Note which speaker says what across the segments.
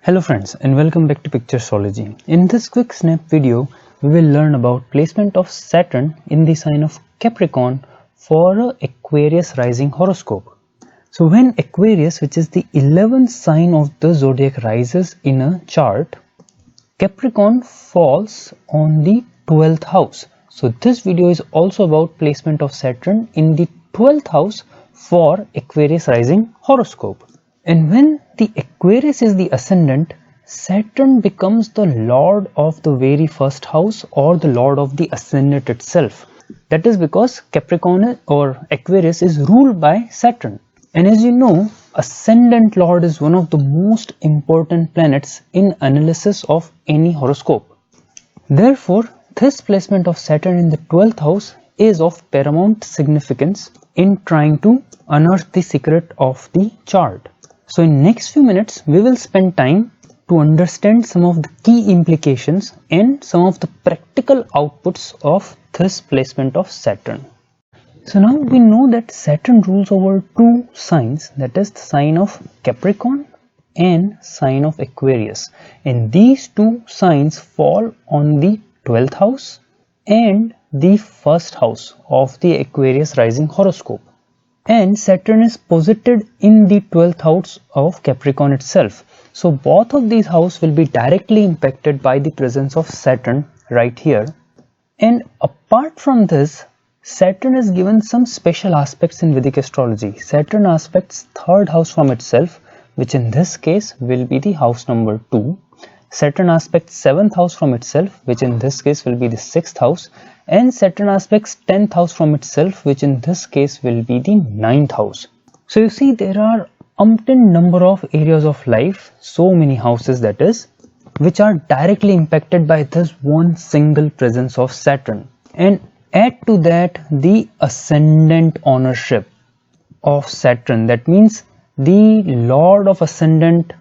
Speaker 1: Hello friends and welcome back to Pictureology. In this quick snap video, we will learn about placement of Saturn in the sign of Capricorn for a Aquarius rising horoscope. So when Aquarius, which is the 11th sign of the zodiac, rises in a chart, Capricorn falls on the 12th house. So this video is also about placement of Saturn in the 12th house for Aquarius rising horoscope. And when the Aquarius is the ascendant, Saturn becomes the lord of the very first house or the lord of the ascendant itself. That is because Capricorn or Aquarius is ruled by Saturn. And as you know, ascendant lord is one of the most important planets in analysis of any horoscope. Therefore, this placement of Saturn in the 12th house is of paramount significance in trying to unearth the secret of the chart. So in next few minutes, we will spend time to understand some of the key implications and some of the practical outputs of this placement of Saturn. So now we know that Saturn rules over two signs, that is the sign of Capricorn and sign of Aquarius. And these two signs fall on the 12th house and the first house of the Aquarius rising horoscope. And Saturn is posited in the 12th house of Capricorn itself. So both of these houses will be directly impacted by the presence of Saturn right here. And apart from this, Saturn is given some special aspects in Vedic astrology. Saturn aspects 3rd house from itself, which in this case will be the house number 2. Saturn aspects 7th house from itself, which in this case will be the 6th house. And Saturn aspects 10th house from itself, which in this case will be the 9th house. So you see, there are umpteen number of areas of life, so many houses that is, which are directly impacted by this one single presence of Saturn. And add to that the ascendant ownership of Saturn. That means the Lord of Ascendant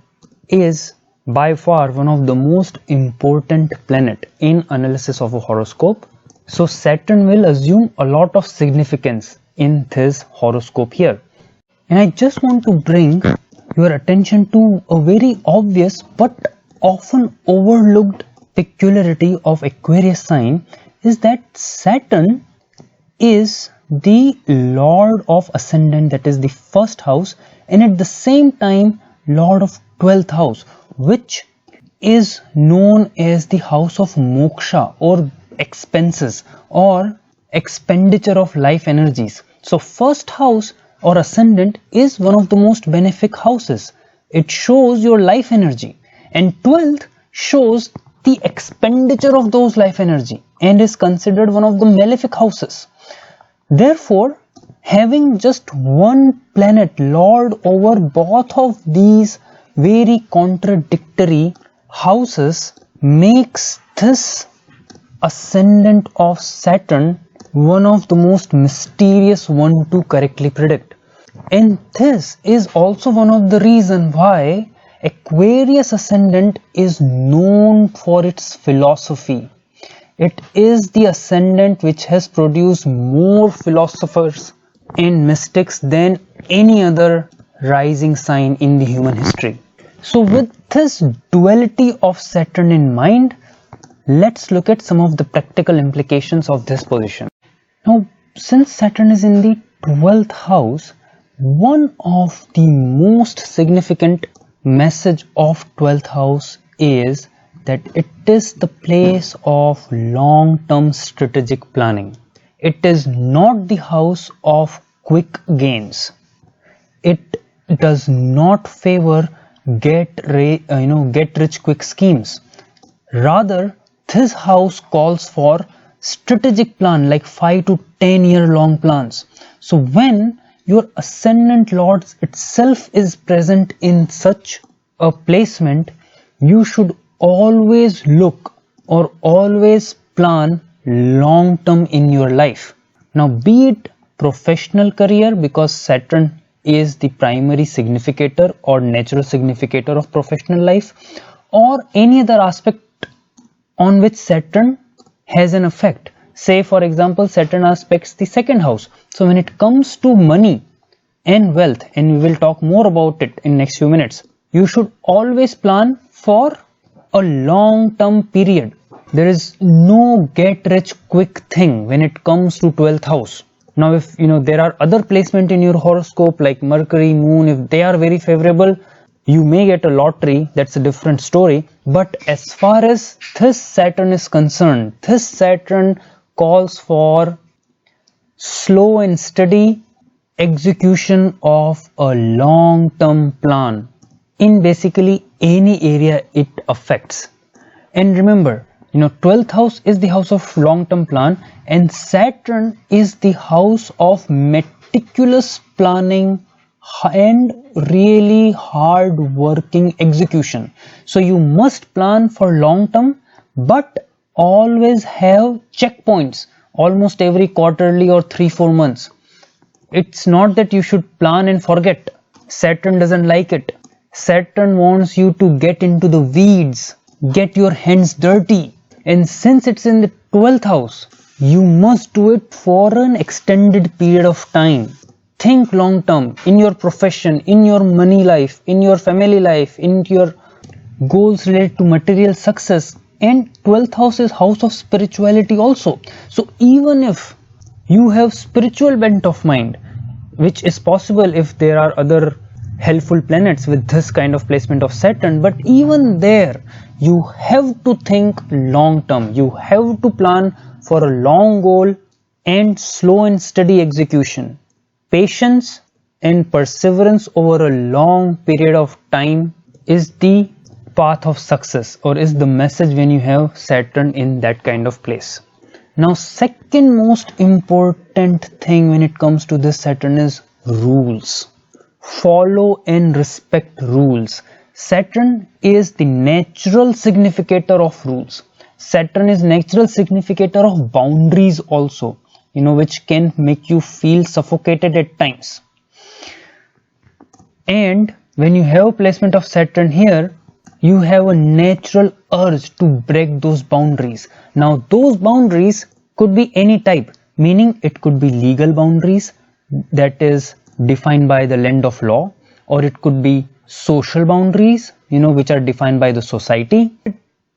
Speaker 1: is by far one of the most important planet in analysis of a horoscope. So Saturn will assume a lot of significance in this horoscope here. And I just want to bring your attention to a very obvious but often overlooked peculiarity of Aquarius sign is that Saturn is the Lord of Ascendant, that is the first house, and at the same time Lord of 12th house, which is known as the house of moksha or expenses or expenditure of life energies. So first house or ascendant is one of the most benefic houses. It shows your life energy, and 12th shows the expenditure of those life energy and is considered one of the malefic houses. Therefore, having just one planet lord over both of these very contradictory houses makes this ascendant of Saturn one of the most mysterious one to correctly predict. And this is also one of the reasons why Aquarius ascendant is known for its philosophy. It is the ascendant which has produced more philosophers and mystics than any other rising sign in the human history. So with this duality of Saturn in mind, let's look at some of the practical implications of this position. Now, since Saturn is in the 12th house, one of the most significant message of 12th house is that it is the place of long-term strategic planning. It is not the house of quick gains. It does not favor get rich quick schemes. Rather, this house calls for strategic plan like 5 to 10 year long plans. So when your ascendant lord itself is present in such a placement, you should always look or always plan long term in your life. Now, be it professional career, because Saturn is the primary significator or natural significator of professional life, or any other aspect on which Saturn has an effect. Say for example, Saturn aspects the 2nd house. So when it comes to money and wealth, and we will talk more about it in next few minutes, you should always plan for a long-term period. There is no get-rich-quick thing when it comes to 12th house. Now, if there are other placement in your horoscope like Mercury, Moon, if they are very favorable, you may get a lottery. That's a different story. But as far as this Saturn is concerned, this Saturn calls for slow and steady execution of a long-term plan in basically any area it affects. And remember, 12th house is the house of long-term plan, and Saturn is the house of meticulous planning and really hard working execution. So you must plan for long term, but always have checkpoints almost every quarterly or 3-4 months. It's not that you should plan and forget. Saturn doesn't like it. Saturn wants you to get into the weeds, get your hands dirty. And since it's in the 12th house, you must do it for an extended period of time. Think long term in your profession, in your money life, in your family life, in your goals related to material success. And 12th house is house of spirituality also. So even if you have spiritual bent of mind, which is possible if there are other helpful planets with this kind of placement of Saturn, but even there you have to think long term. You have to plan for a long goal and slow and steady execution. Patience and perseverance over a long period of time is the path of success, or is the message when you have Saturn in that kind of place. Now, second most important thing when it comes to this Saturn is rules. Follow and respect rules. Saturn is the natural significator of rules. Saturn is natural significator of boundaries also, which can make you feel suffocated at times. And when you have placement of Saturn here, you have a natural urge to break those boundaries. Now, those boundaries could be any type, meaning it could be legal boundaries that is defined by the land of law, or it could be social boundaries, which are defined by the society,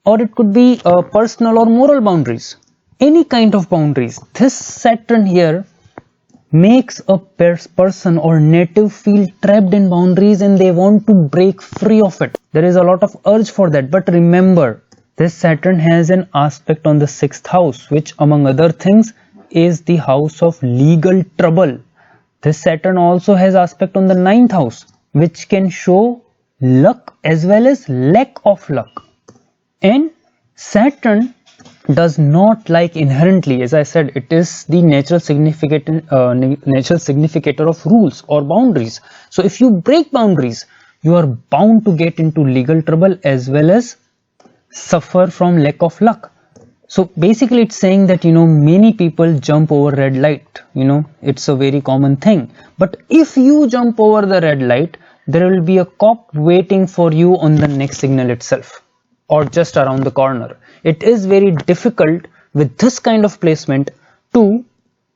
Speaker 1: or it could be personal or moral boundaries. Any kind of boundaries. This Saturn here makes a person or native feel trapped in boundaries and they want to break free of it. There is a lot of urge for that. But remember, this Saturn has an aspect on the 6th house, which among other things is the house of legal trouble. This Saturn also has aspect on the 9th house, which can show luck as well as lack of luck. And Saturn does not like inherently, as I said, it is the natural significator of rules or boundaries. So if you break boundaries, you are bound to get into legal trouble as well as suffer from lack of luck. So basically it's saying that many people jump over red light. It's a very common thing. But if you jump over the red light, there will be a cop waiting for you on the next signal itself, or just around the corner. It is very difficult with this kind of placement to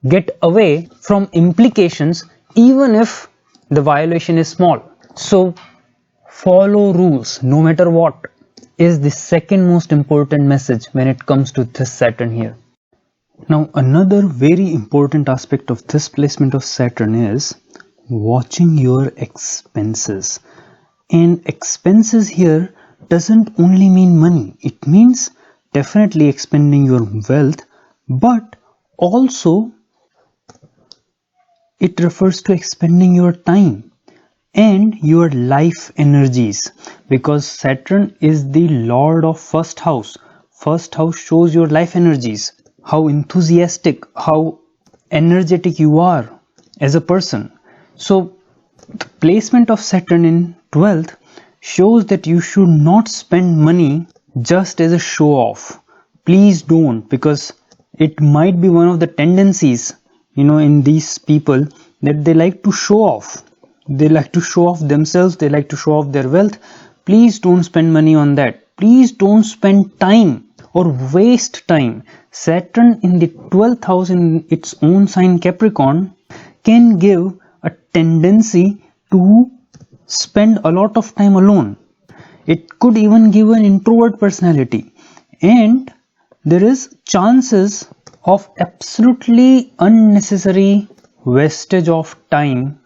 Speaker 1: get away from implications even if the violation is small. So follow rules no matter what is the second most important message when it comes to this Saturn here. Now, another very important aspect of this placement of Saturn is watching your expenses. And expenses here doesn't only mean money. It means definitely expending your wealth, but also it refers to expending your time and your life energies, because Saturn is the lord of first house. First house shows your life energies, how enthusiastic, how energetic you are as a person. So the placement of Saturn in 12th shows that you should not spend money just as a show off. Please don't, because it might be one of the tendencies in these people that they like to show off. They like to show off themselves, they like to show off their wealth. Please don't spend money on that. Please don't spend time or waste time. Saturn in the 12th house in its own sign Capricorn can give a tendency to spend a lot of time alone. It could even give an introvert personality, and there is chances of absolutely unnecessary wastage of time.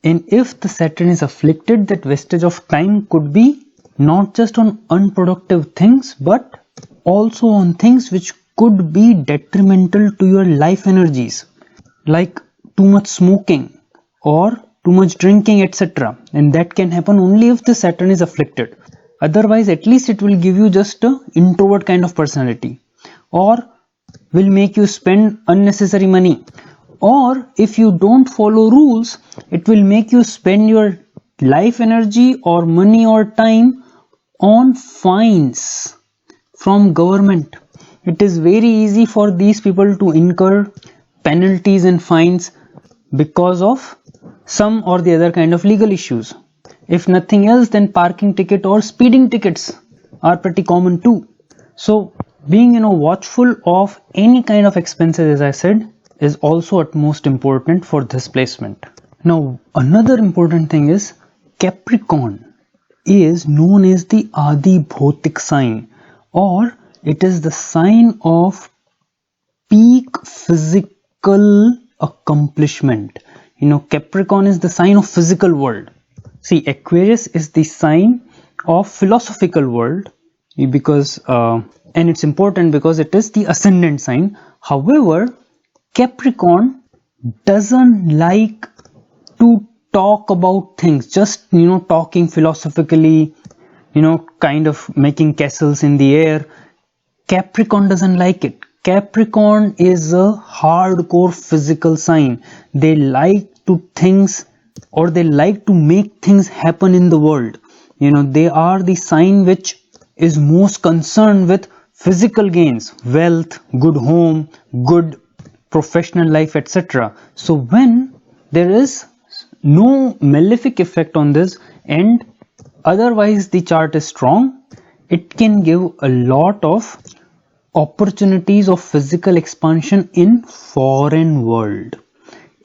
Speaker 1: And if the Saturn is afflicted, that wastage of time could be not just on unproductive things, but also on things which could be detrimental to your life energies, like too much smoking or too much drinking, etc. And that can happen only if the Saturn is afflicted. Otherwise, at least it will give you just an introvert kind of personality, or will make you spend unnecessary money. Or if you don't follow rules, it will make you spend your life energy or money or time on fines from government. It is very easy for these people to incur penalties and fines because of some or the other kind of legal issues. If nothing else, then parking ticket or speeding tickets are pretty common too. So being watchful of any kind of expenses, as I said, is also utmost important for this placement. Now another important thing is Capricorn is known as the Adi Bhotik sign, or it is the sign of peak physical accomplishment. Capricorn is the sign of physical world. See, Aquarius is the sign of philosophical world, because and it's important because it is the ascendant sign. However, Capricorn doesn't like to talk about things, just talking philosophically, kind of making castles in the air. Capricorn doesn't like it. Capricorn is a hardcore physical sign. They like to things, or they like to make things happen in the world. They are the sign which is most concerned with physical gains, wealth, good home, good professional life, etc. So when there is no malefic effect on this, and otherwise the chart is strong, it can give a lot of opportunities of physical expansion in foreign world.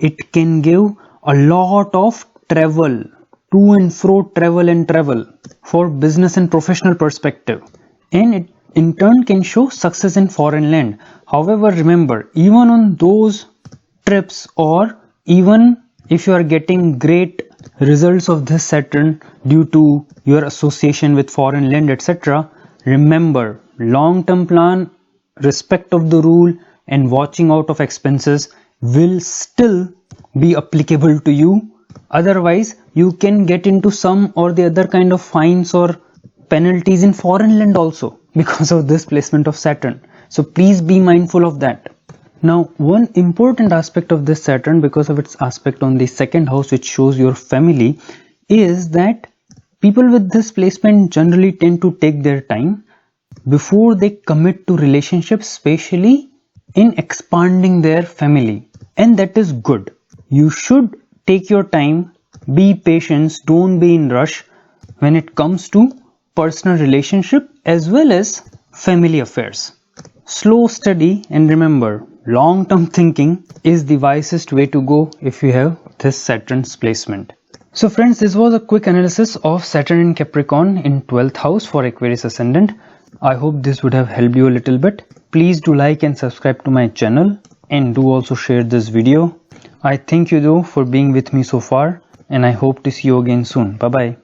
Speaker 1: It can give a lot of travel, to and fro travel for business and professional perspective, and it in turn can show success in foreign land. However, remember, even on those trips, or even if you are getting great results of this Saturn due to your association with foreign land, etc., remember, long-term plan, respect of the rule, and watching out of expenses will still be applicable to you. Otherwise, you can get into some or the other kind of fines or penalties in foreign land also because of this placement of Saturn. So please be mindful of that. Now, one important aspect of this Saturn, because of its aspect on the second house, which shows your family, is that people with this placement generally tend to take their time before they commit to relationships, especially in expanding their family, and that is good. You should take your time, be patient, don't be in rush when it comes to personal relationship as well as family affairs. Slow, steady, and remember, long-term thinking is the wisest way to go if you have this Saturn's placement. So friends, this was a quick analysis of Saturn in Capricorn in 12th house for Aquarius Ascendant. I hope this would have helped you a little bit. Please do like and subscribe to my channel, and do also share this video. I thank you though for being with me so far, and I hope to see you again soon. Bye bye.